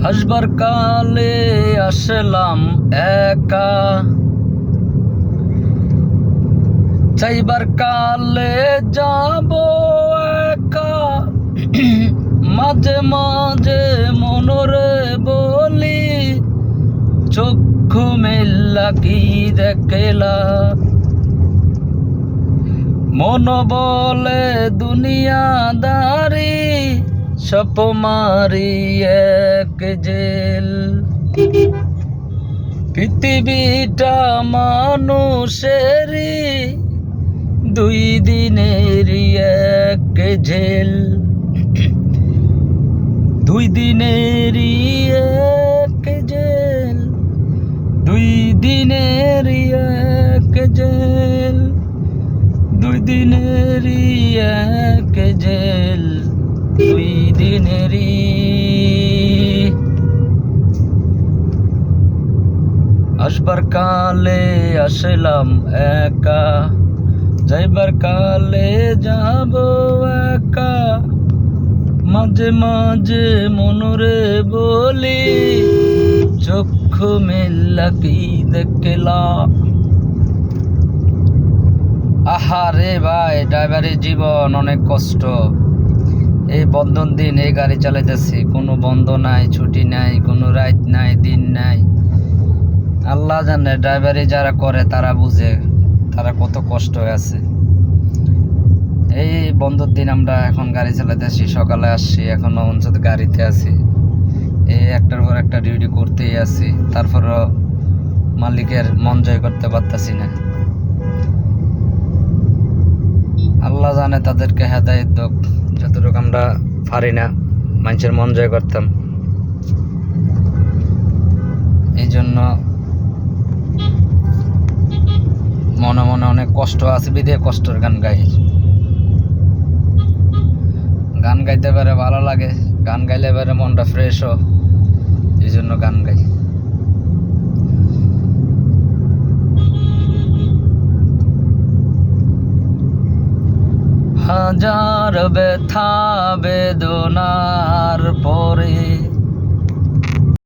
আসবার কালে আসলাম একা, চাইবার কালে যাব একা। মাঝে মাঝে মনরে বলি, চক্ষু মেলা কি দেখলা। মন বলে দুনিয়াদারি, সপ মারি এক জেল। পৃথিবীটা মানুষেরই, দুই দিনেরই এক জেল। দুই দিনেরই এক জেল, দুই দিনেরই এক জেল, দুই দিনেরই এক জেল, দুই দিনেরই। আসবার কালে আসলাম একা, যাইবার কালে যাব একা। মাঝে মাঝে মনরে বলি, চক্ষু মেলা কি দেখলা। আহারে ভাই, ড্রাইভারের জীবন অনেক কষ্ট। এই বন্ধন দিন এই গাড়ি চালাইতেছি, কোনো বন্ধ নাই, ছুটি নাই, কোনো রাত নাই, দিন নাই। আল্লাহ জানে, ড্রাইভারি যারা করে তারা বুঝে তারা কত কষ্ট আছে। এই বন্ধর দিন আমরা এখন গাড়ি চালাইতেছি, সকালে আসছি, এখনো অন্তত গাড়িতে আছি। এই একটার পর একটা ডিউটি করতেই আছি, তারপরও মালিকের মন জয় করতে পারতাছি না। আল্লাহ জানে তাদেরকে হেদায়েত দিক, যতটুকু আমরা পারি না মানুষের মন জয় করতাম। এই জন্য মনে মনে অনেক কষ্ট আছে, বিধে কষ্টের গান গাই। গান গাইতে পারে ভালো লাগে, গান গাইলে পারে মনটা ফ্রেশ হয়, এই জন্য গান গাই। হাজার ব্যথা বেদনার পরে